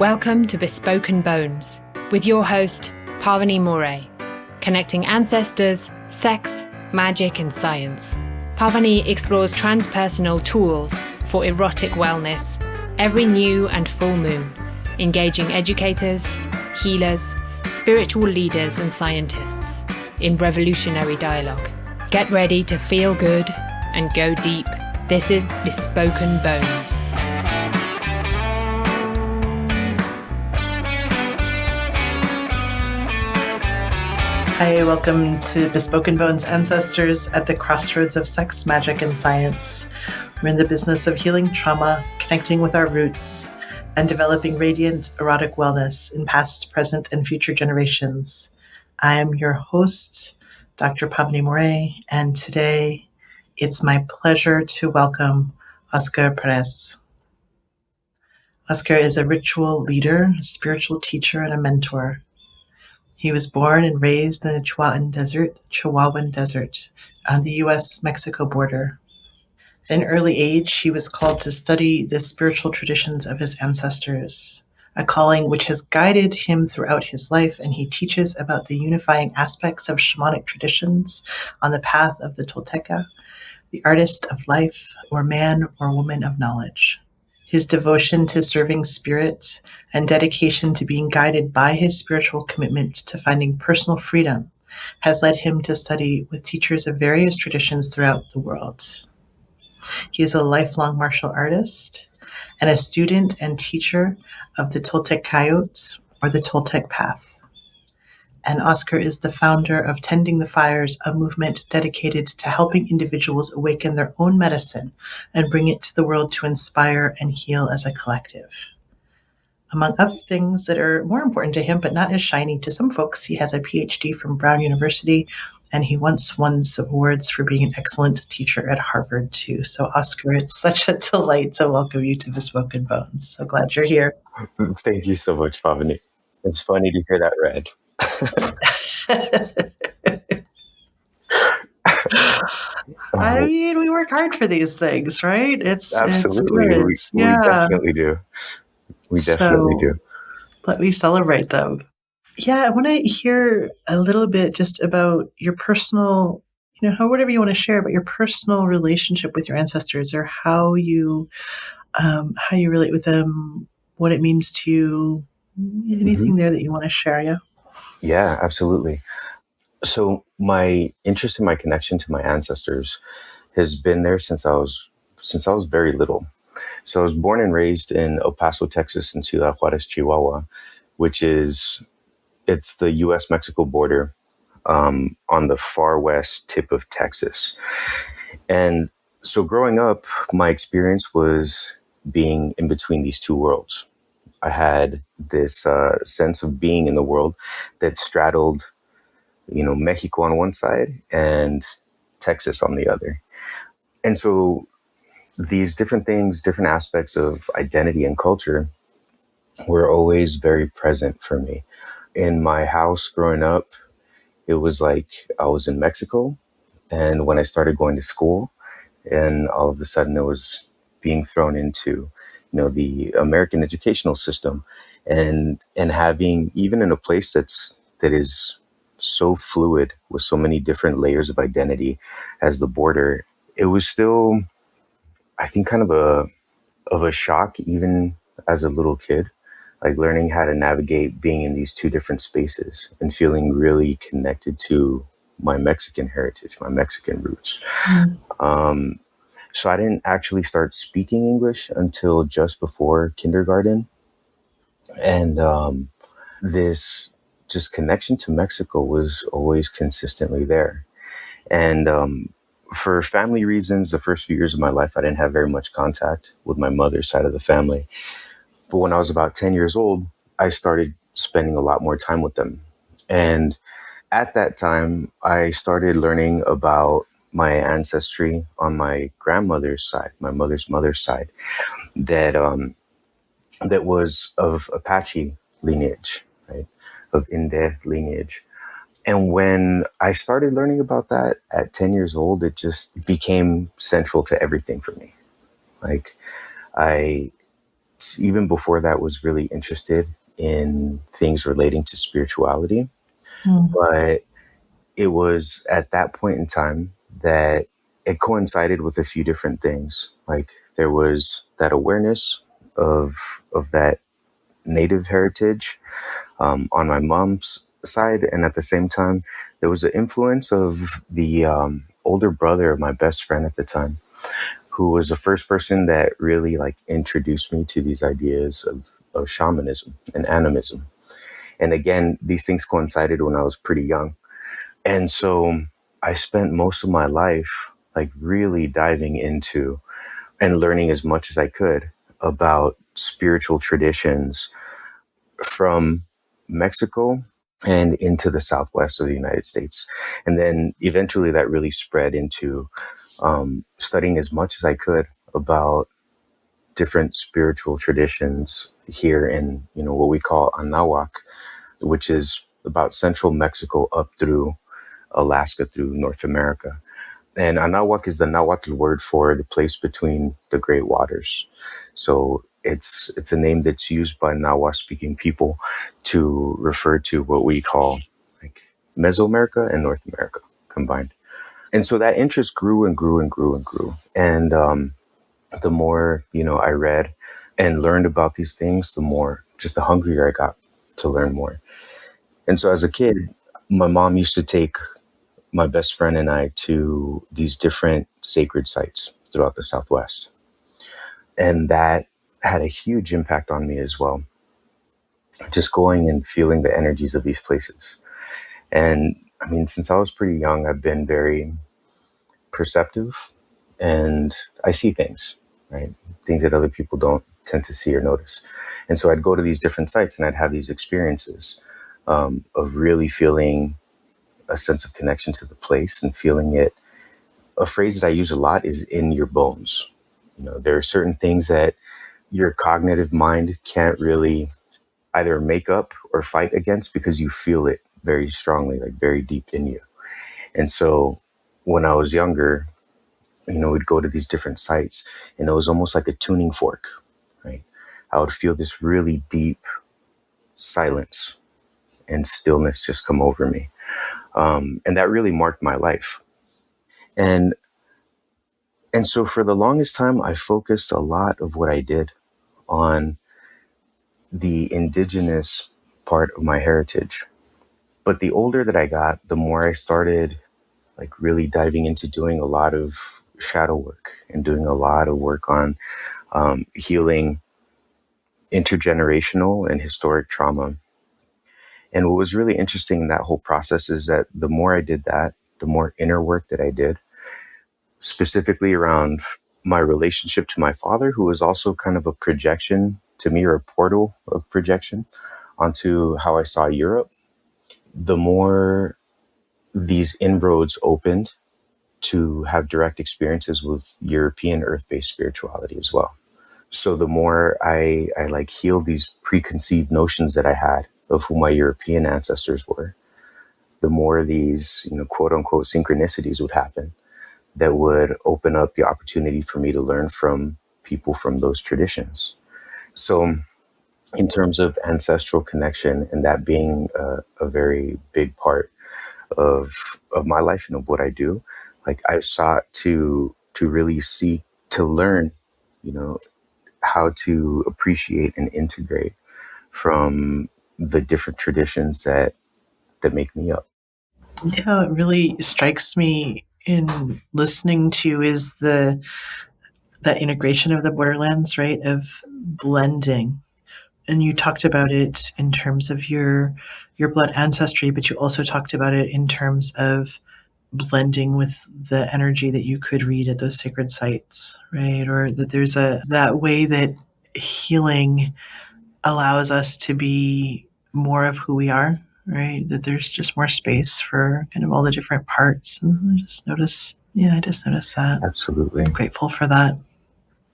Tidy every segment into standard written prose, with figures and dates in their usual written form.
Welcome to Bespoken Bones with your host, Pavini Moray, connecting ancestors, sex, magic, and science. Pavini explores transpersonal tools for erotic wellness every new and full moon, engaging educators, healers, spiritual leaders, and scientists in revolutionary dialogue. Get ready to feel good and go deep. This is Bespoken Bones. Hi, welcome to Bespoken Bones Ancestors at the crossroads of sex, magic, and science. We're in the business of healing trauma, connecting with our roots, and developing radiant erotic wellness in past, present, and future generations. I am your host, Dr. Pavini Moray, and today it's my pleasure to welcome Oscar Perez. Oscar is a ritual leader, a spiritual teacher, and a mentor. He was born and raised in the Chihuahuan Desert on the U.S.-Mexico border. At an early age, he was called to study the spiritual traditions of his ancestors, a calling which has guided him throughout his life, and he teaches about the unifying aspects of shamanic traditions on the path of the Tolteca, the artist of life, or man or woman of knowledge. His devotion to serving spirit and dedication to being guided by his spiritual commitment to finding personal freedom has led him to study with teachers of various traditions throughout the world. He is a lifelong martial artist and a student and teacher of the Toltec Coyote, or the Toltec Path. And Oscar is the founder of Tending the Fires, a movement dedicated to helping individuals awaken their own medicine and bring it to the world to inspire and heal as a collective. Among other things that are more important to him, but not as shiny to some folks, he has a PhD from Brown University, and he once won some awards for being an excellent teacher at Harvard, too. So, Oscar, it's such a delight to welcome you to Bespoken Bones. So glad you're here. Thank you so much, Pavini. It's funny to hear that read. I mean, we work hard for these things, right? Absolutely. It's we definitely do. We definitely do. Let me celebrate them. Yeah, I want to hear a little bit just about your personal, whatever you want to share about your personal relationship with your ancestors, or how you relate with them, what it means to you, anything there that you want to share. Yeah. Yeah, absolutely. So my interest and my connection to my ancestors has been there since I was very little. So I was born and raised in El Paso, Texas, and Ciudad Juarez, Chihuahua, it's the U.S.-Mexico border on the far west tip of Texas. And so growing up, my experience was being in between these two worlds. I had this sense of being in the world that straddled, Mexico on one side and Texas on the other. And so these different things, different aspects of identity and culture were always very present for me. In my house growing up, it was like I was in Mexico. And when I started going to school, and all of a sudden it was being thrown into, the American educational system, and having, even in a place that is so fluid with so many different layers of identity as the border, it was still, I think, kind of a shock, even as a little kid, like learning how to navigate being in these two different spaces and feeling really connected to my Mexican heritage, my Mexican roots. Mm. So I didn't actually start speaking English until just before kindergarten. And this just connection to Mexico was always consistently there. And for family reasons, the first few years of my life, I didn't have very much contact with my mother's side of the family. But when I was about 10 years old, I started spending a lot more time with them. And at that time, I started learning about my ancestry on my grandmother's side, my mother's side, that was of Apache lineage, right? Of Inde lineage. And when I started learning about that at 10 years old, it just became central to everything for me. Like, I even before that was really interested in things relating to spirituality. But it was at that point in time that it coincided with a few different things. Like there was that awareness of that native heritage on my mom's side, and at the same time, there was an influence of the older brother of my best friend at the time, who was the first person that really like introduced me to these ideas of shamanism and animism. And again, these things coincided when I was pretty young. And so I spent most of my life like really diving into and learning as much as I could about spiritual traditions from Mexico and into the Southwest of the United States. And then eventually that really spread into studying as much as I could about different spiritual traditions here in, what we call Anahuac, which is about central Mexico up through Alaska, through North America. And Anahuac is the Nahuatl word for the place between the great waters. So it's a name that's used by Nahuatl speaking people to refer to what we call like Mesoamerica and North America combined. And so that interest grew and grew and grew and grew. And the more, I read and learned about these things, the more just the hungrier I got to learn more. And so as a kid, my mom used to take my best friend and I to these different sacred sites throughout the Southwest. And that had a huge impact on me as well. Just going and feeling the energies of these places. And I mean, since I was pretty young, I've been very perceptive and I see things, right? Things that other people don't tend to see or notice. And so I'd go to these different sites and I'd have these experiences of really feeling a sense of connection to the place and feeling it. A phrase that I use a lot is in your bones. There are certain things that your cognitive mind can't really either make up or fight against because you feel it very strongly, like very deep in you. And so when I was younger, we'd go to these different sites and it was almost like a tuning fork, right? I would feel this really deep silence and stillness just come over me. And that really marked my life. And so for the longest time, I focused a lot of what I did on the indigenous part of my heritage. But the older that I got, the more I started like really diving into doing a lot of shadow work and doing a lot of work on healing intergenerational and historic trauma. And what was really interesting in that whole process is that the more I did that, the more inner work that I did, specifically around my relationship to my father, who was also kind of a projection to me, or a portal of projection onto how I saw Europe, the more these inroads opened to have direct experiences with European earth-based spirituality as well. So the more I like healed these preconceived notions that I had of who my European ancestors were, the more these, quote unquote synchronicities would happen that would open up the opportunity for me to learn from people from those traditions. So in terms of ancestral connection and that being a very big part of my life and of what I do, like I've sought to really seek to learn, how to appreciate and integrate from the different traditions that make me up. Yeah, it really strikes me in listening to you is that integration of the borderlands, right? Of blending. And you talked about it in terms of your blood ancestry, but you also talked about it in terms of blending with the energy that you could read at those sacred sites, right? Or that there's that way that healing allows us to be more of who we are, right? That there's just more space for kind of all the different parts. And I just noticed that. Absolutely. I'm grateful for that.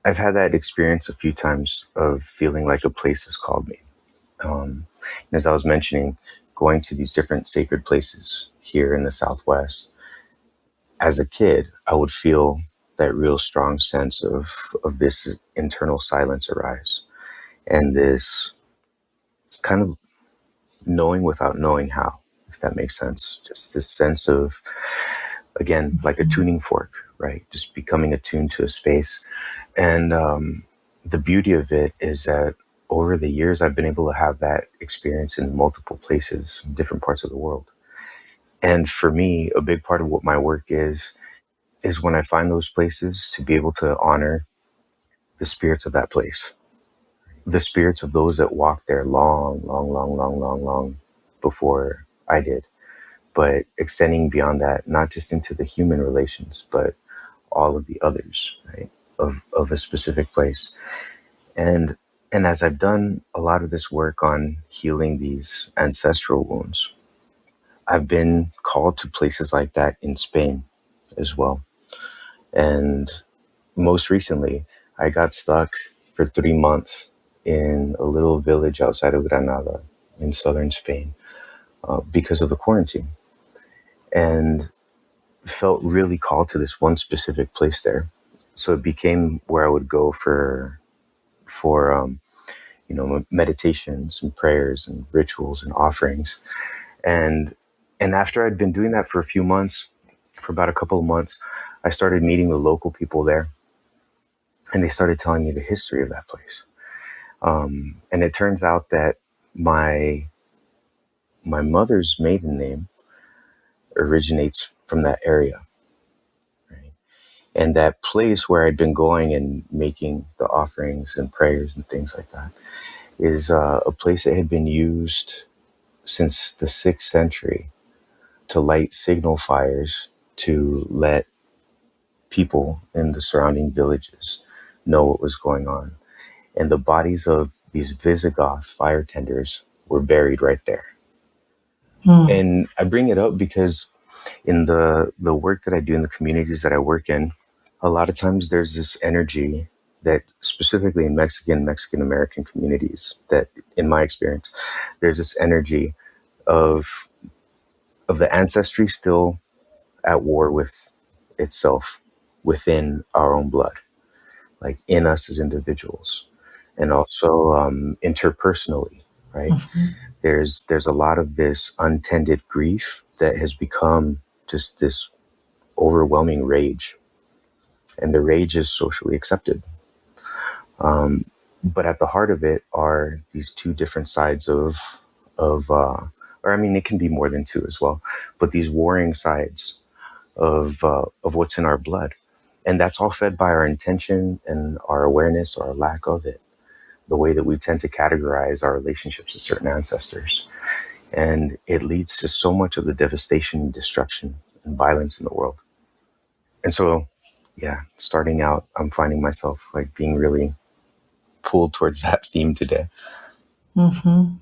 I've had that experience a few times of feeling like a place has called me. As I was mentioning, going to these different sacred places here in the Southwest, as a kid, I would feel that real strong sense of this internal silence arise. and this kind of knowing without knowing how, if that makes sense. Just this sense of, again, like a tuning fork, right? Just becoming attuned to a space. And the beauty of it is that over the years, I've been able to have that experience in multiple places, in different parts of the world. And for me, a big part of what my work is when I find those places, to be able to honor the spirits of that place, the spirits of those that walked there long before I did, but extending beyond that, not just into the human relations, but all of the others, right, of a specific place. And as I've done a lot of this work on healing these ancestral wounds, I've been called to places like that in Spain as well. And most recently, I got stuck for 3 months in a little village outside of Granada in southern Spain because of the quarantine, and felt really called to this one specific place there. So it became where I would go for meditations and prayers and rituals and offerings. And after I'd been doing that for a few months, for about a couple of months, I started meeting the local people there, and they started telling me the history of that place. And it turns out that my mother's maiden name originates from that area, right? And that place where I'd been going and making the offerings and prayers and things like that is a place that had been used since the 6th century to light signal fires to let people in the surrounding villages know what was going on. And the bodies of these Visigoth fire tenders were buried right there. And I bring it up because in the work that I do in the communities that I work in, a lot of times there's this energy that specifically in Mexican American communities, that in my experience, there's this energy of the ancestry still at war with itself within our own blood, like in us as individuals, and also interpersonally, right? Mm-hmm. There's a lot of this untended grief that has become just this overwhelming rage, and the rage is socially accepted. But at the heart of it are these two different sides or I mean, it can be more than two as well, but these warring sides of what's in our blood. And that's all fed by our intention and our awareness or our lack of it, the way that we tend to categorize our relationships to certain ancestors. And it leads to so much of the devastation and destruction and violence in the world. And so, yeah, starting out, I'm finding myself like being really pulled towards that theme today. Mm-hmm.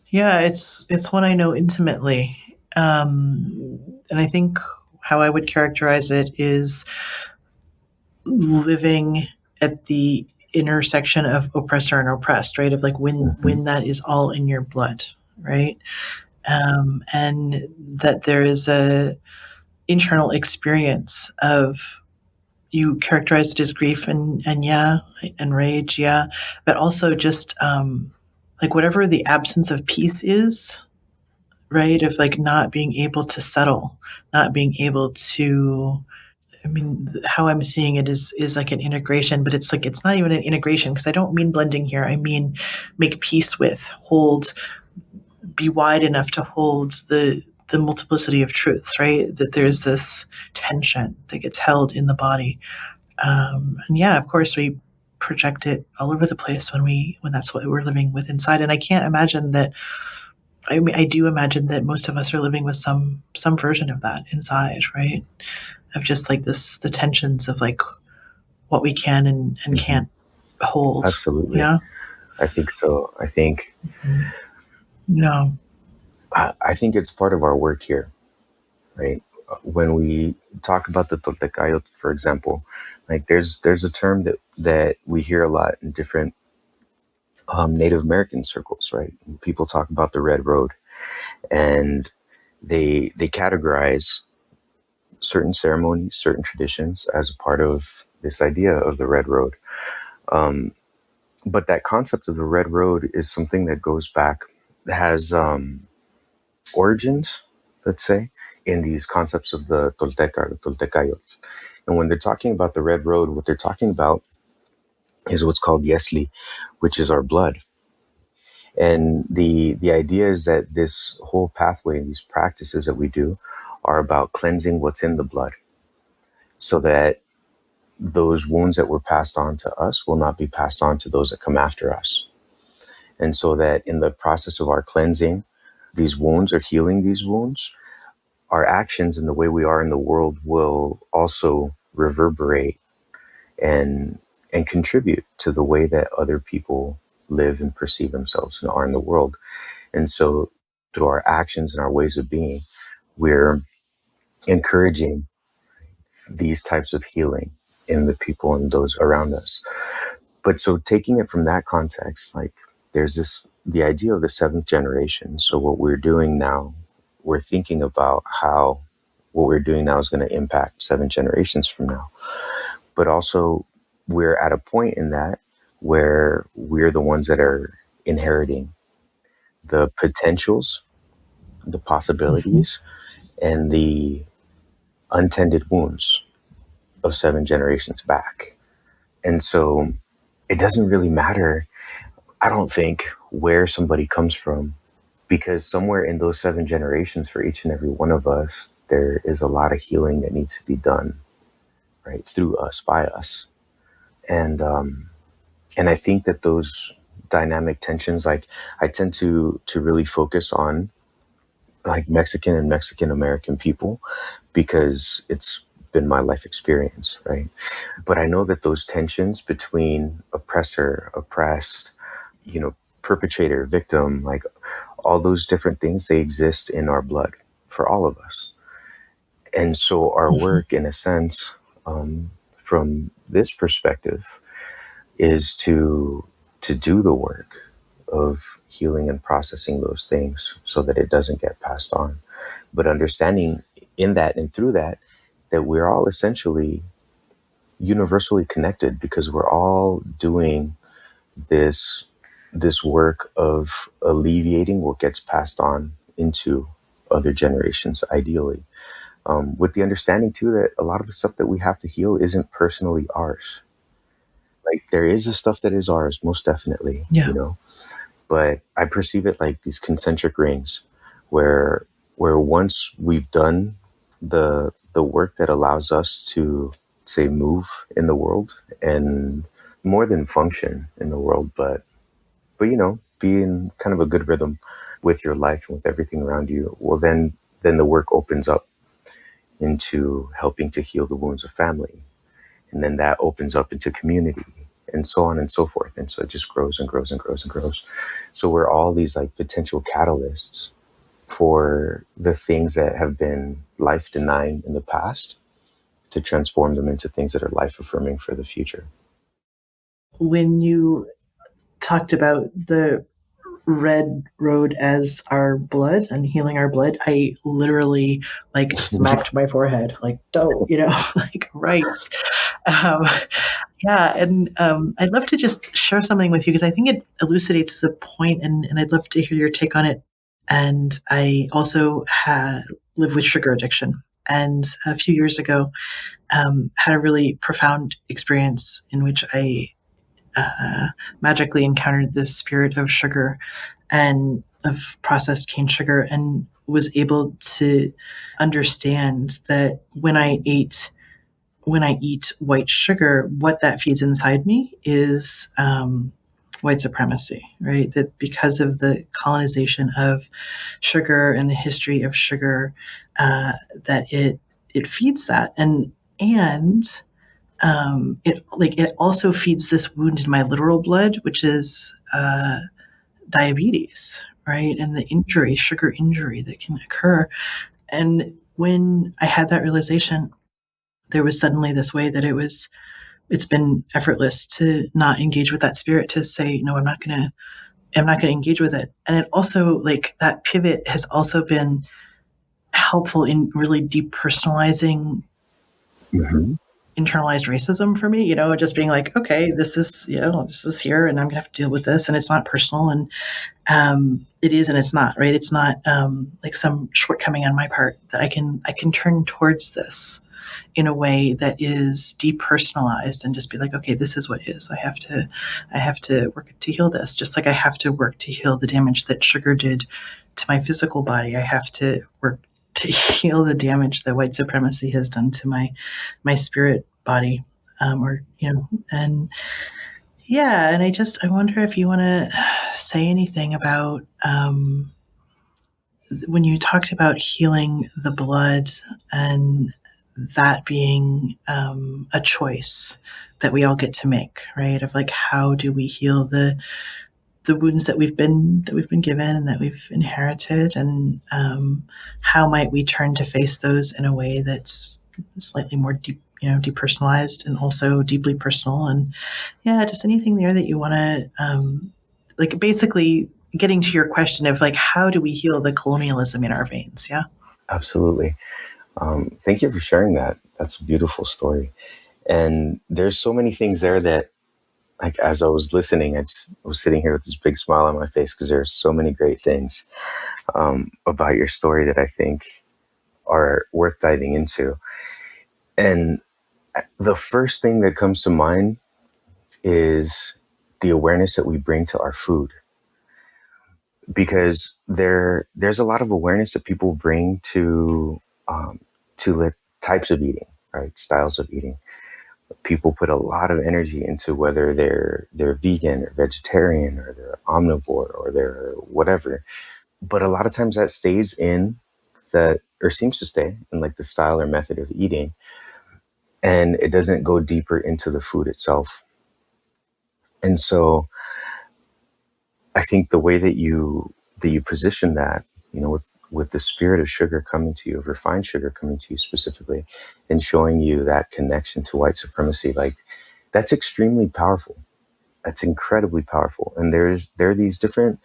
Yeah, it's one I know intimately. And I think how I would characterize it is living at the intersection of oppressor and oppressed, right? Of like when that is all in your blood, right? And that there is a internal experience of, you characterized it as grief and rage, yeah, but also just like whatever the absence of peace is, right? Of like not being able to settle, not being able to, I mean, how I'm seeing it is like an integration, but it's like, it's not even an integration, because I don't mean blending here. I mean, make peace with, hold, be wide enough to hold the multiplicity of truths, right? That there's this tension that gets held in the body. And yeah, of course we project it all over the place when that's what we're living with inside. And I can't imagine that, I mean, I do imagine that most of us are living with some version of that inside, right? Of just like the tensions of like what we can and can't hold. Absolutely. Yeah. I think so. I think, No. I think it's part of our work here, right? When we talk about the Toltecayotl, for example, like there's a term that we hear a lot in different Native American circles, right? People talk about the Red Road, and they categorize certain ceremonies, certain traditions as a part of this idea of the Red Road. But that concept of the red road is something that goes back, has origins, let's say, in these concepts of the Tolteca or the Toltecayot. And when they're talking about the red road, what they're talking about is what's called Yesli, which is our blood. And the idea is that this whole pathway and these practices that we do are about cleansing what's in the blood, so that those wounds that were passed on to us will not be passed on to those that come after us. And so that in the process of our cleansing these wounds or healing these wounds, our actions and the way we are in the world will also reverberate and contribute to the way that other people live and perceive themselves and are in the world. And so through our actions and our ways of being, we're encouraging these types of healing in the people and those around us. But so taking it from that context, like there's the idea of the seventh generation. So what we're doing now, we're thinking about how what we're doing now is going to impact 7 generations from now. But also we're at a point in that where we're the ones that are inheriting the potentials, the possibilities, and the untended wounds of 7 generations back. And so it doesn't really matter, I don't think, where somebody comes from, because somewhere in those 7 generations for each and every one of us, there is a lot of healing that needs to be done, right, through us, by us. And I think that those dynamic tensions, like I tend to really focus on like Mexican and Mexican American people, because it's been my life experience, right? But I know that those tensions between oppressor, oppressed, perpetrator, victim, like all those different things, they exist in our blood for all of us. And so our work, in a sense, from this perspective, is to do the work of healing and processing those things so that it doesn't get passed on. But understanding in that and through that we're all essentially universally connected, because we're all doing this work of alleviating what gets passed on into other generations, ideally. With the understanding too that a lot of the stuff that we have to heal isn't personally ours. Like there is the stuff that is ours, most definitely, but I perceive it like these concentric rings where once we've done the work that allows us to, say, move in the world and more than function in the world, but be in kind of a good rhythm with your life and with everything around you, well, then the work opens up into helping to heal the wounds of family. And then that opens up into community and so on and so forth. And so it just grows and grows and grows and grows. So we're all these like potential catalysts for the things that have been life denying in the past to transform them into things that are life affirming for the future. When you talked about the red road as our blood and healing our blood, I literally like smacked my forehead, like, like, right. Yeah. And I'd love to just share something with you, because I think it elucidates the point, and I'd love to hear your take on it. And I also live with sugar addiction. And a few years ago, had a really profound experience in which I magically encountered the spirit of sugar and of processed cane sugar, and was able to understand that when I eat white sugar, what that feeds inside me is white supremacy, right? That because of the colonization of sugar and the history of sugar, that it feeds that, and it also feeds this wound in my literal blood, which is diabetes, right? And the sugar injury that can occur. And when I had that realization, there was suddenly this way that it's been effortless to not engage with that spirit, to say, no, I'm not going to engage with it. And it also, like, that pivot has also been helpful in really depersonalizing internalized racism for me, just being like, okay, this is here, and I'm gonna have to deal with this, and it's not personal, and it is and it's not, right? It's not like some shortcoming on my part, that I can turn towards this in a way that is depersonalized and just be like, okay, this is what is. I have to work to heal this, just like I have to work to heal the damage that sugar did to my physical body. I have to work to heal the damage that white supremacy has done to my spirit body, and yeah. And I wonder if you want to say anything about when you talked about healing the blood, and that being a choice that we all get to make, right? Of like, how do we heal the wounds that we've been given and that we've inherited, and how might we turn to face those in a way that's slightly more depersonalized and also deeply personal. And yeah, just anything there that you want to like, basically getting to your question of like, how do we heal the colonialism in our veins? Yeah. Absolutely. Thank you for sharing that. That's a beautiful story. And there's so many things there that, like, as I was listening, I just was sitting here with this big smile on my face, because there's so many great things about your story that I think are worth diving into. And the first thing that comes to mind is the awareness that we bring to our food, because there's a lot of awareness that people bring to the types of eating, right? Styles of eating. People put a lot of energy into whether they're vegan or vegetarian, or they're omnivore, or they're whatever. But a lot of times that stays in that, or seems to stay in, like, the style or method of eating, and it doesn't go deeper into the food itself. And so I think the way that you position that, with the spirit of sugar coming to you, of refined sugar coming to you specifically, and showing you that connection to white supremacy, like, that's extremely powerful. That's incredibly powerful. And there are these different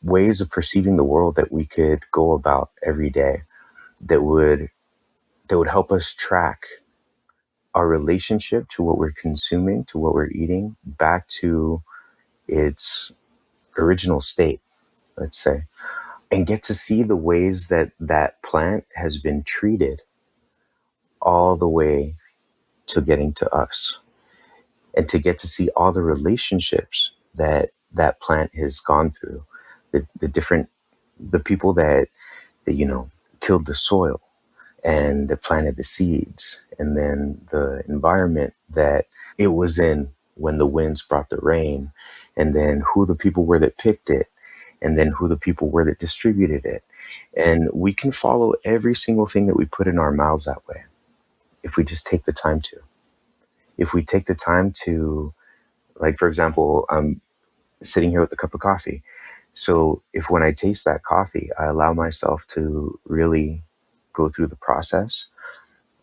ways of perceiving the world that we could go about every day that would help us track our relationship to what we're consuming, to what we're eating, back to its original state, let's say, and get to see the ways that that plant has been treated all the way to getting to us, and to get to see all the relationships that that plant has gone through, the people that tilled the soil and that planted the seeds, and then the environment that it was in when the winds brought the rain, and then who the people were that picked it, and then who the people were that distributed it. And we can follow every single thing that we put in our mouths that way, if we just take the time to. If we take the time to, like, for example, I'm sitting here with a cup of coffee. So if, when I taste that coffee, I allow myself to really go through the process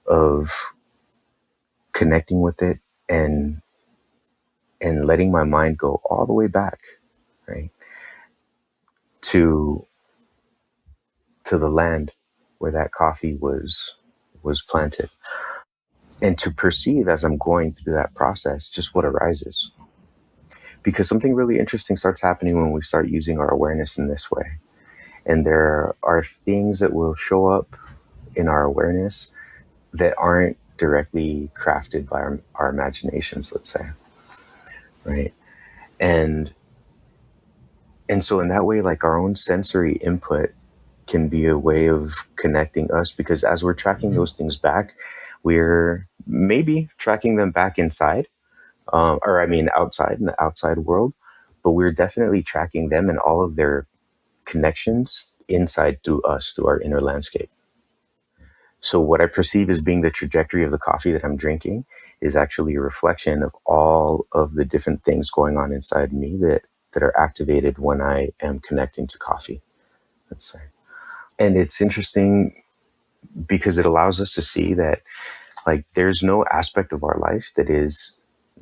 of connecting with it, and letting my mind go all the way back, right, to the land where that coffee was planted, and to perceive, as I'm going through that process, just what arises. Because something really interesting starts happening when we start using our awareness in this way. And there are things that will show up in our awareness that aren't directly crafted by our imaginations, let's say, right? And so in that way, like, our own sensory input can be a way of connecting us, because as we're tracking those things back, we're maybe tracking them back inside, or I mean outside, in the outside world, but we're definitely tracking them and all of their connections inside, through us, through our inner landscape. So what I perceive as being the trajectory of the coffee that I'm drinking is actually a reflection of all of the different things going on inside me that are activated when I am connecting to coffee, let's say. And it's interesting because it allows us to see that, like, there's no aspect of our life that is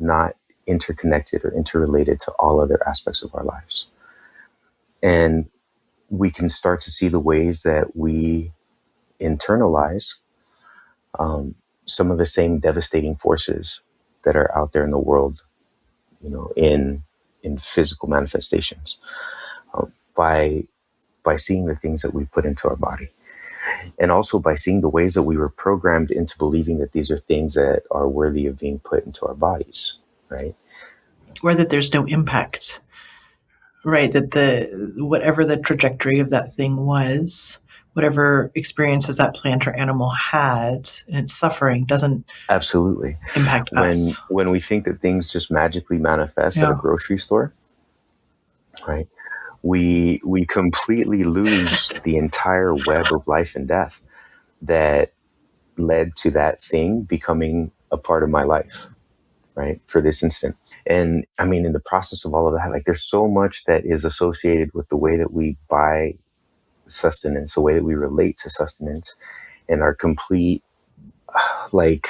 not interconnected or interrelated to all other aspects of our lives. And we can start to see the ways that we internalize some of the same devastating forces that are out there in the world, in physical manifestations, by seeing the things that we put into our body, and also by seeing the ways that we were programmed into believing that these are things that are worthy of being put into our bodies, right? Or that there's no impact, right? That whatever the trajectory of that thing was, whatever experiences that plant or animal had and its suffering doesn't absolutely impact us. When we think that things just magically manifest at a grocery store, right? We completely lose the entire web of life and death that led to that thing becoming a part of my life, right? For this instant. And I mean, in the process of all of that, like, there's so much that is associated with the way that we buy sustenance, the way that we relate to sustenance, and our complete, like,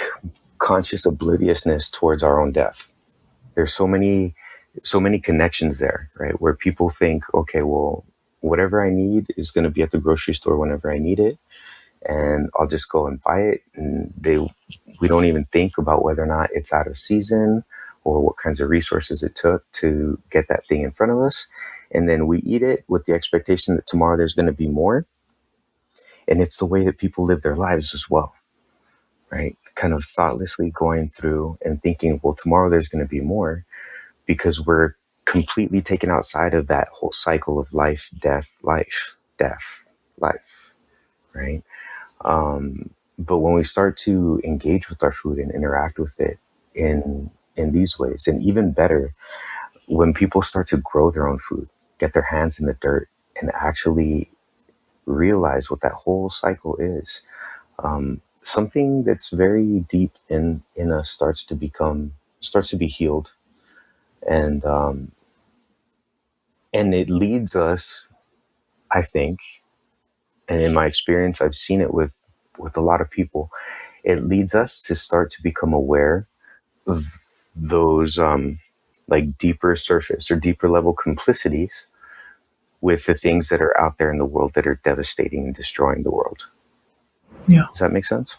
conscious obliviousness towards our own death. There's so many connections there, right? Where people think, okay, well, whatever I need is going to be at the grocery store whenever I need it, and I'll just go and buy it. And we don't even think about whether or not it's out of season or what kinds of resources it took to get that thing in front of us. And then we eat it with the expectation that tomorrow there's going to be more. And it's the way that people live their lives as well, right? Kind of thoughtlessly going through and thinking, well, tomorrow there's going to be more, because we're completely taken outside of that whole cycle of life, death, life, death, life, right? But when we start to engage with our food and interact with it in these ways, and even better, when people start to grow their own food, get their hands in the dirt, and actually realize what that whole cycle is, something that's very deep in us starts to be healed. And it leads us, I think, and in my experience, I've seen it with a lot of people, it leads us to start to become aware of those like deeper surface or deeper level complicities with the things that are out there in the world that are devastating and destroying the world. Yeah. Does that make sense?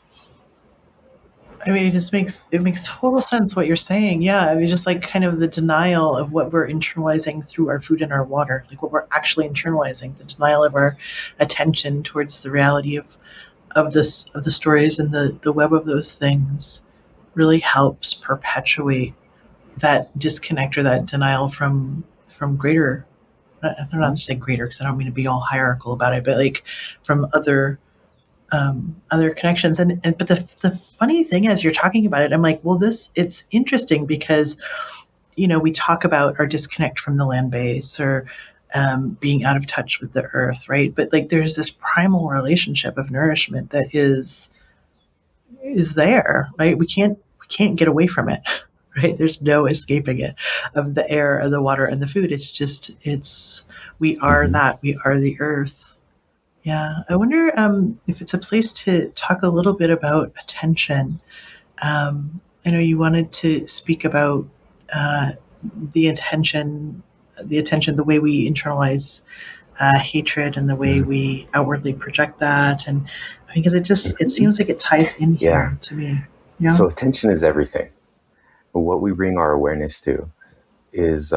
I mean, it makes total sense what you're saying. Yeah. I mean, just like kind of the denial of what we're internalizing through our food and our water, like what we're actually internalizing, the denial of our attention towards the reality of the stories and the web of those things really helps perpetuate that disconnect or that denial from greater. I don't know to say greater because I don't mean to be all hierarchical about it, but like from other connections. But the funny thing is, you're talking about it, I'm like, well, it's interesting because, we talk about our disconnect from the land base or being out of touch with the earth, right? But like, there's this primal relationship of nourishment that is there, right? We can't get away from it, right? There's no escaping it, of the air and the water and the food. We are that. We are the earth. Yeah, I wonder if it's a place to talk a little bit about attention. I know you wanted to speak about the attention, the way we internalize hatred and the way we outwardly project that, and because it seems like it ties in here to me. Yeah. So attention is everything. What we bring our awareness to is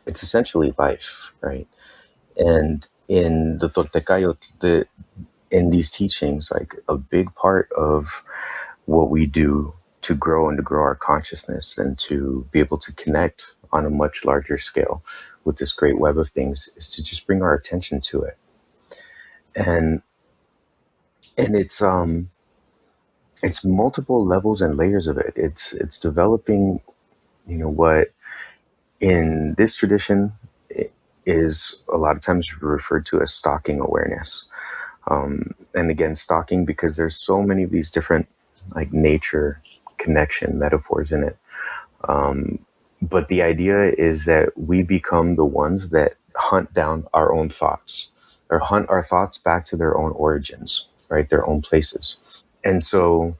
it's essentially life, right? And in the Toltecayotl, in these teachings, like, a big part of what we do to grow our consciousness and to be able to connect on a much larger scale with this great web of things is to just bring our attention to it. And it's multiple levels and layers of it. It's developing, what in this tradition is a lot of times referred to as stalking awareness. And again, stalking because there's so many of these different, like, nature connection metaphors in it. But the idea is that we become the ones that hunt down our own thoughts, or hunt our thoughts back to their own origins, right? Their own places. And so,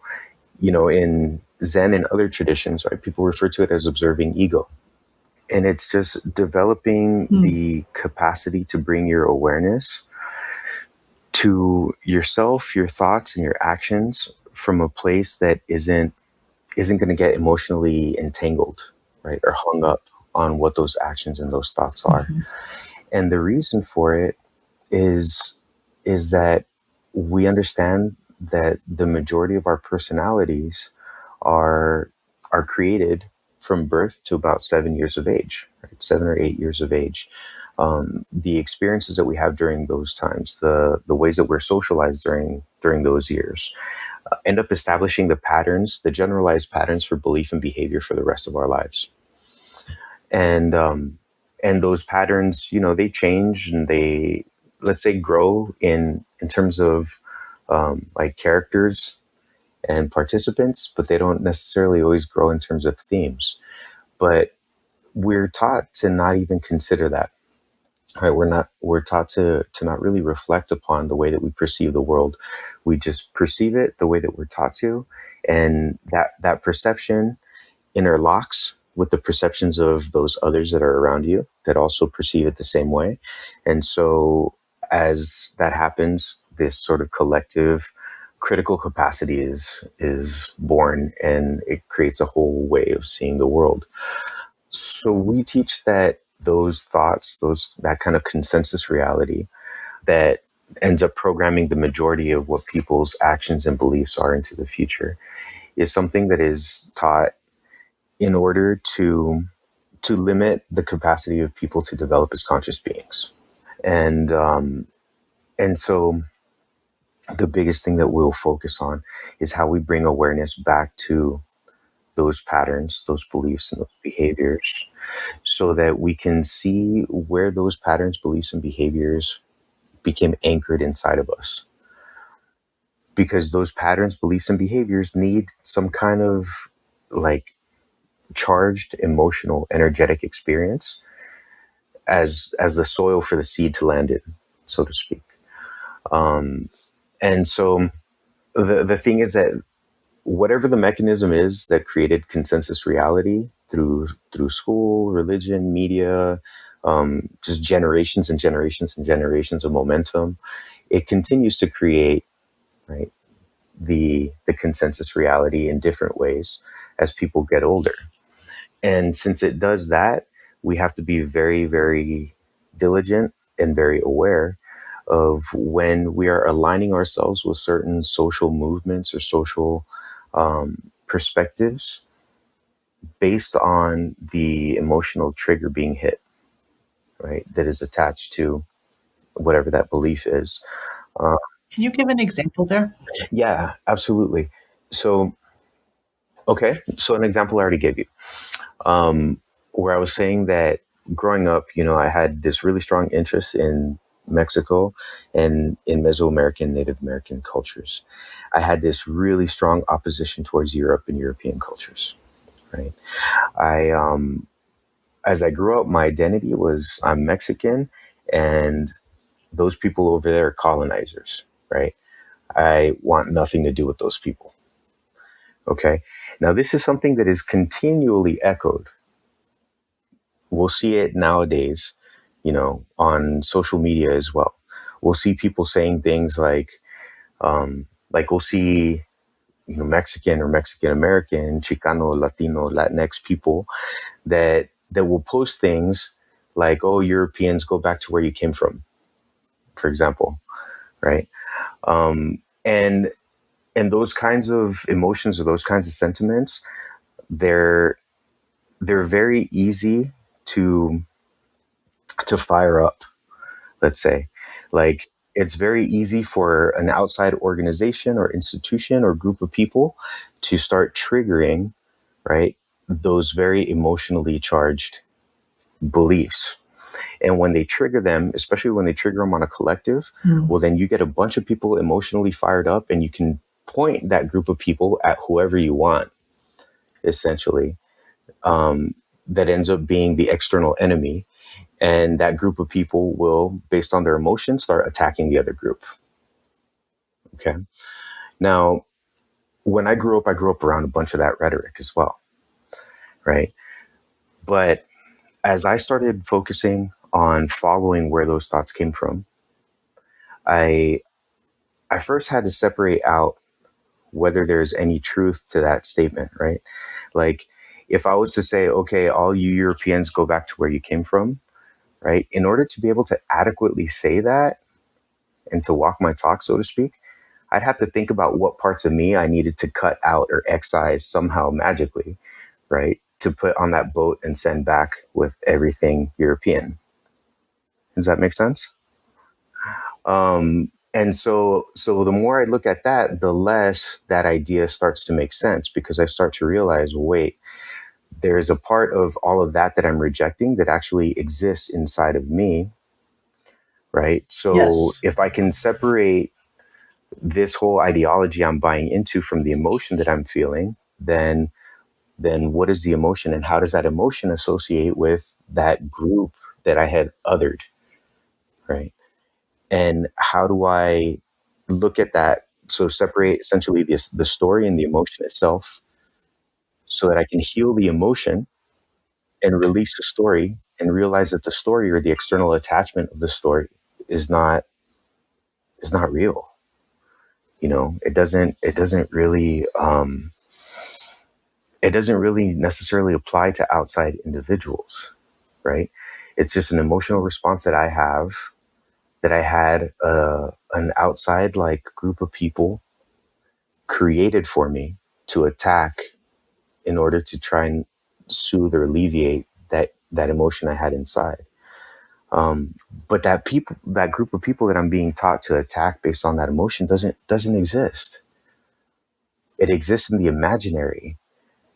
in Zen and other traditions, right, people refer to it as observing ego. And it's just developing the capacity to bring your awareness to yourself, your thoughts, and your actions from a place that isn't going to get emotionally entangled, right, or hung up on what those actions and those thoughts are. Mm-hmm. And the reason for it is that we understand that the majority of our personalities are created from birth to about 7 years of age, right? 7 or 8 years of age. The experiences that we have during those times, the ways that we're socialized during those years, end up establishing the patterns, the generalized patterns for belief and behavior for the rest of our lives. And those patterns, they change, and they, let's say, grow in terms of like characters and participants, but they don't necessarily always grow in terms of themes. But we're taught to not even consider that. Right? We're taught to not really reflect upon the way that we perceive the world. We just perceive it the way that we're taught to, and that perception interlocks with the perceptions of those others that are around you that also perceive it the same way. And so as that happens, this sort of collective critical capacity is born, and it creates a whole way of seeing the world. So we teach that those thoughts, that kind of consensus reality that ends up programming the majority of what people's actions and beliefs are into the future, is something that is taught in order to limit the capacity of people to develop as conscious beings. And so the biggest thing that we'll focus on is how we bring awareness back to those patterns, those beliefs, and those behaviors, so that we can see where those patterns, beliefs, and behaviors became anchored inside of us. Because those patterns, beliefs, and behaviors need some kind of like charged, emotional, energetic experience as the soil for the seed to land in, so to speak. And so the thing is that whatever the mechanism is that created consensus reality through school, religion, media, just generations and generations and generations of momentum, it continues to create, right, the consensus reality in different ways as people get older. And since it does that, we have to be very, very diligent and very aware of when we are aligning ourselves with certain social movements or social perspectives based on the emotional trigger being hit, right, that is attached to whatever that belief is. Can you give an example there? Yeah, absolutely. So, okay, so an example I already gave you, where I was saying that growing up, I had this really strong interest in Mexico and in Mesoamerican, Native American cultures. I had this really strong opposition towards Europe and European cultures, right? As I grew up, my identity was I'm Mexican, and those people over there are colonizers, right? I want nothing to do with those people. Okay. Now, this is something that is continually echoed. We'll see it nowadays, on social media as well. We'll see people saying things like we'll see, Mexican or Mexican American, Chicano, Latino, Latinx people that will post things like, "Oh, Europeans, go back to where you came from," for example, right? And those kinds of emotions or those kinds of sentiments, they're very easy to fire up, let's say. Like, it's very easy for an outside organization or institution or group of people to start triggering, right, those very emotionally charged beliefs. And when they trigger them, especially when they trigger them on a collective, well, then you get a bunch of people emotionally fired up, and you can point that group of people at whoever you want, essentially. That ends up being the external enemy. And that group of people will, based on their emotions, start attacking the other group. Okay. Now, when I grew up around a bunch of that rhetoric as well. Right. But as I started focusing on following where those thoughts came from, I first had to separate out whether there's any truth to that statement, right? Like, if I was to say, okay, all you Europeans go back to where you came from, right? In order to be able to adequately say that and to walk my talk, so to speak, I'd have to think about what parts of me I needed to cut out or excise somehow magically, right? To put on that boat and send back with everything European. Does that make sense? And so the more I look at that, the less that idea starts to make sense, because I start to realize, wait, there's a part of all of that that I'm rejecting that actually exists inside of me, right? So Yes. if I can separate this whole ideology I'm buying into from the emotion that I'm feeling, then what is the emotion, and how does that emotion associate with that group that I had othered, right? And how do I look at that? So separate essentially the story and the emotion itself, so that I can heal the emotion and release the story, and realize that the story, or the external attachment of the story, is not real. You know, it doesn't really necessarily apply to outside individuals, right? It's just an emotional response that I have, that I had an outside like group of people created for me to attack in order to try and soothe or alleviate that emotion I had inside. But that group of people that I'm being taught to attack based on that emotion doesn't exist. It exists in the imaginary.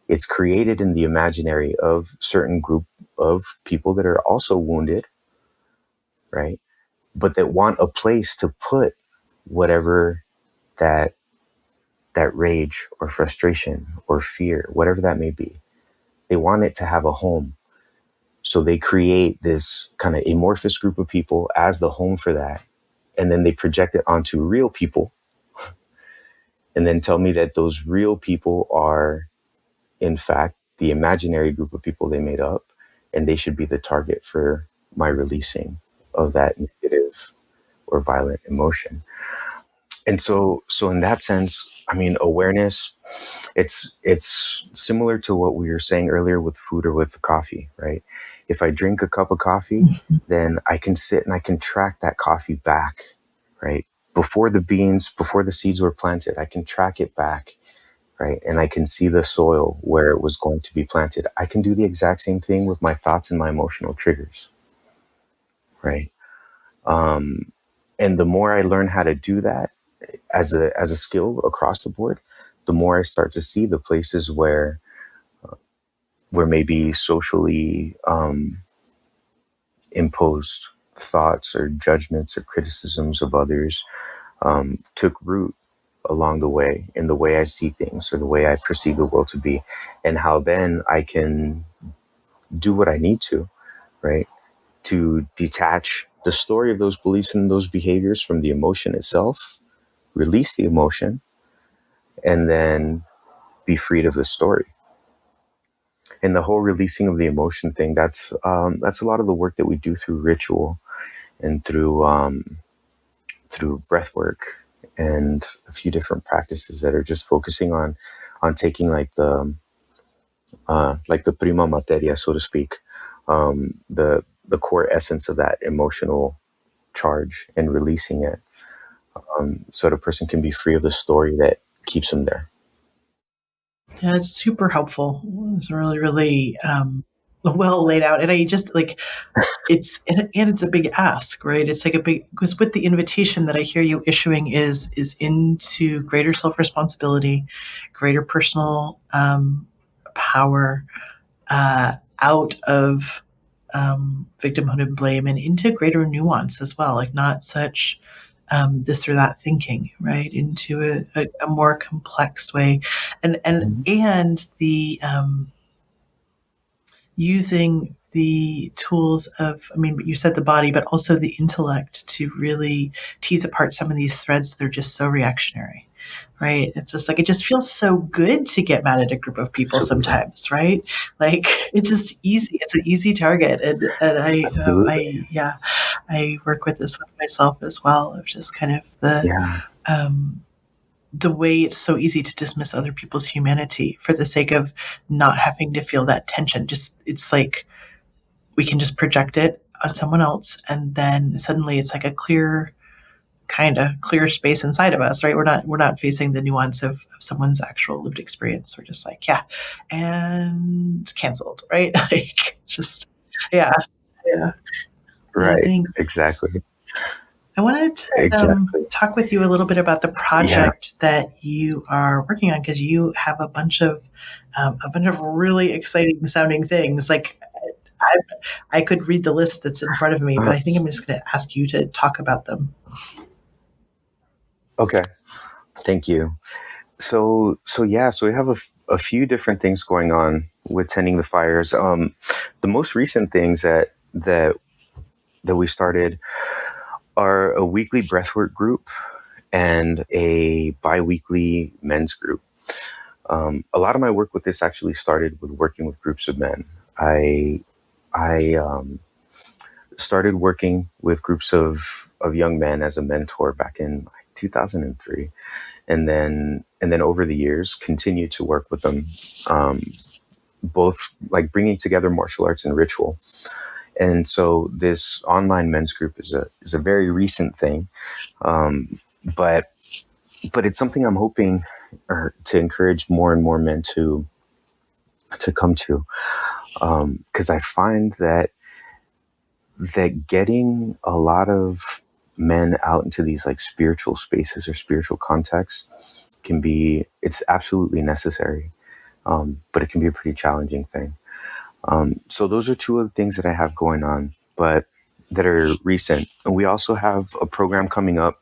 It's created in the imaginary of certain group of people that are also wounded, right? But that want a place to put whatever that rage or frustration or fear, whatever that may be. They want it to have a home. So they create this kind of amorphous group of people as the home for that. And then they project it onto real people, and then tell me that those real people are, in fact, the imaginary group of people they made up, and they should be the target for my releasing of that negative or violent emotion. And so in that sense, I mean, awareness, it's similar to what we were saying earlier with food or with coffee, right? If I drink a cup of coffee, then I can sit and I can track that coffee back, right? Before the seeds were planted, I can track it back, right? And I can see the soil where it was going to be planted. I can do the exact same thing with my thoughts and my emotional triggers, right? And the more I learn how to do that as a skill across the board, the more I start to see the places where maybe socially imposed thoughts or judgments or criticisms of others took root along the way, in the way I see things or the way I perceive the world to be, and how then I can do what I need to, right? To detach the story of those beliefs and those behaviors from the emotion itself, release the emotion, and then be freed of the story. And the whole releasing of the emotion thing, that's a lot of the work that we do through ritual and through breath work and a few different practices that are just focusing on taking like the prima materia, so to speak, the core essence of that emotional charge, and releasing it, so the person can be free of the story that keeps them there. Yeah, it's super helpful. It's really, really well laid out. And I just like, it's a big ask, right? It's like because with the invitation that I hear you issuing is into greater self-responsibility, greater personal power, out of victimhood and blame, and into greater nuance as well, like not such this or that thinking, right? Into a more complex way, and the using the tools of, I mean, you said the body, but also the intellect to really tease apart some of these threads that are just so reactionary, right? It's just like, it just feels so good to get mad at a group of people sometimes, right? Like, it's just easy. It's an easy target. And I work with this with myself as well, of just kind of the, the way it's so easy to dismiss other people's humanity for the sake of not having to feel that tension. Just, it's like we can just project it on someone else, and then suddenly it's like a clear, kind of clear space inside of us, right? We're not facing the nuance of someone's actual lived experience. We're just like, yeah, and canceled, right? Like, it's just, yeah, yeah, yeah. Right. Thanks. Exactly. I wanted to Exactly. talk with you a little bit about the Yeah. project that you are working on, because you have a bunch of really exciting sounding things. Like, I, I could read the list that's in front of me, but I think I'm just going to ask you to talk about them. Okay. Thank you. So yeah, so we have a few different things going on with tending the fires. The most recent things that we started are a weekly breathwork group and a bi-weekly men's group. A lot of my work with this actually started with working with groups of men. I started working with groups of young men as a mentor back in 2003, and then over the years continued to work with them, both like bringing together martial arts and ritual. And so this online men's group is a very recent thing, but it's something I'm hoping to encourage more and more men to come to, because I find that getting a lot of men out into these like spiritual spaces or spiritual contexts it's absolutely necessary, but it can be a pretty challenging thing. So those are two of the things that I have going on, but that are recent. And we also have a program coming up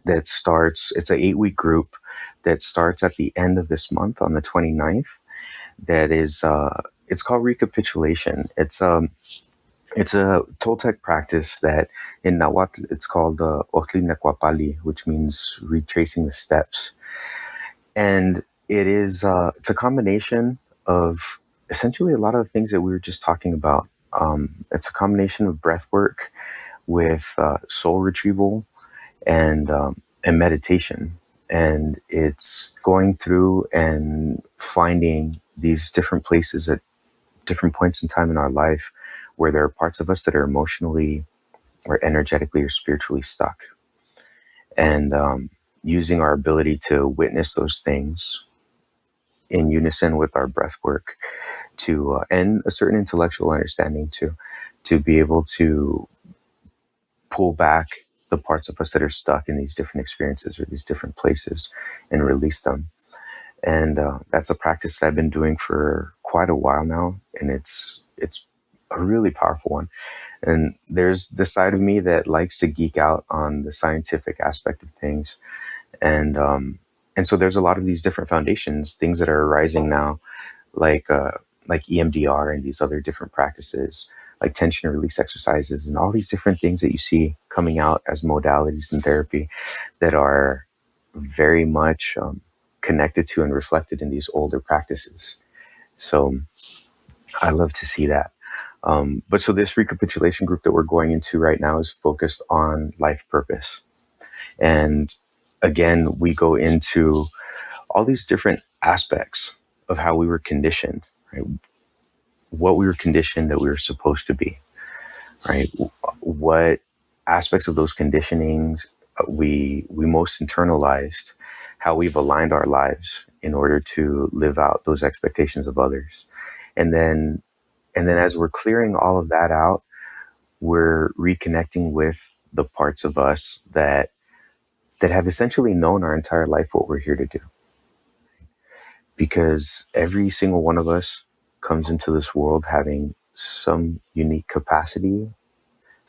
that starts, it's an 8-week group that starts at the end of this month on the 29th. That is, it's called Recapitulation. It's a Toltec practice that in Nahuatl, it's called Otli Necuapali, which means retracing the steps. And it's a combination of essentially a lot of the things that we were just talking about. It's a combination of breath work with soul retrieval and meditation. And it's going through and finding these different places at different points in time in our life where there are parts of us that are emotionally or energetically or spiritually stuck. And using our ability to witness those things in unison with our breath work to and a certain intellectual understanding to be able to pull back the parts of us that are stuck in these different experiences or these different places and release them. And that's a practice that I've been doing for quite a while now, and it's a really powerful one. And there's the side of me that likes to geek out on the scientific aspect of things, and so there's a lot of these different foundations, things that are arising now, like EMDR and these other different practices, like tension release exercises, and all these different things that you see coming out as modalities in therapy that are very much connected to and reflected in these older practices. So I love to see that. But so this recapitulation group that we're going into right now is focused on life purpose. And again, we go into all these different aspects of how we were conditioned, right? What we were conditioned that we were supposed to be, right? What aspects of those conditionings we most internalized, how we've aligned our lives in order to live out those expectations of others. And then as we're clearing all of that out, we're reconnecting with the parts of us that have essentially known our entire life what we're here to do. Because every single one of us comes into this world having some unique capacity,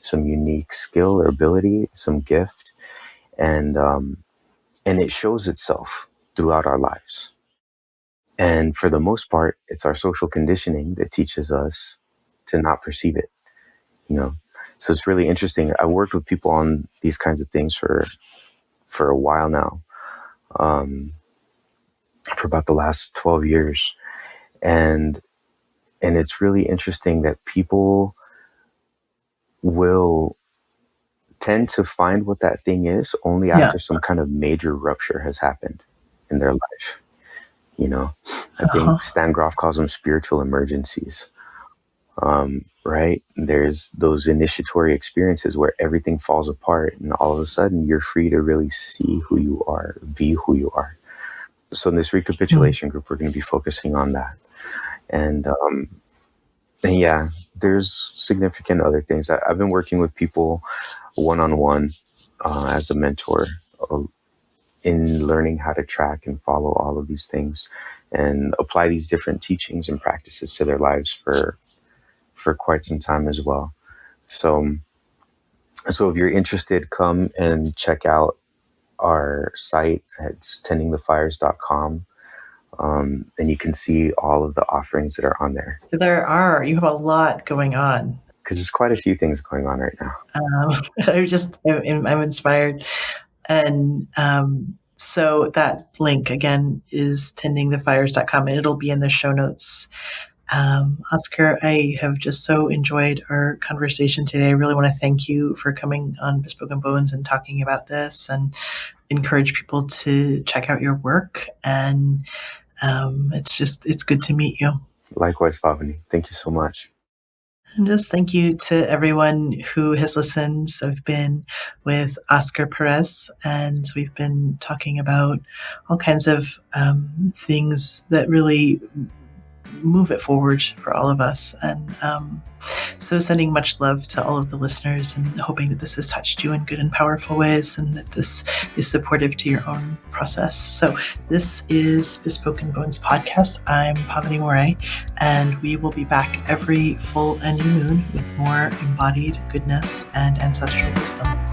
some unique skill or ability, some gift, and it shows itself throughout our lives. And for the most part, it's our social conditioning that teaches us to not perceive it, you know? So it's really interesting. I worked with people on these kinds of things for a while now, for about the last 12 years. And it's really interesting that people will tend to find what that thing is only after some kind of major rupture has happened in their life. You know, I think Stan Groff calls them spiritual emergencies. Right? There's those initiatory experiences where everything falls apart and all of a sudden you're free to really see who you are, be who you are. So in this recapitulation group, we're going to be focusing on that. And yeah, there's significant other things. I've been working with people one-on-one as a mentor in learning how to track and follow all of these things and apply these different teachings and practices to their lives for quite some time as well. So if you're interested, come and check out our site. It's tendingthefires.com. And you can see all of the offerings that are on there. You have a lot going on. Because there's quite a few things going on right now. I'm inspired. And so that link again is tendingthefires.com, and it'll be in the show notes. Oscar, I have just so enjoyed our conversation today. I really want to thank you for coming on Bespoken Bones and talking about this, and encourage people to check out your work. And it's good to meet you. Likewise, Pavini. Thank you so much. And just thank you to everyone who has listened. So I've been with Oscar Perez, and we've been talking about all kinds of things that really move it forward for all of us. And so sending much love to all of the listeners, and hoping that this has touched you in good and powerful ways, and that this is supportive to your own process. So this is Bespoken Bones podcast. I'm Pavini Moray, and we will be back every full and new moon with more embodied goodness and ancestral wisdom.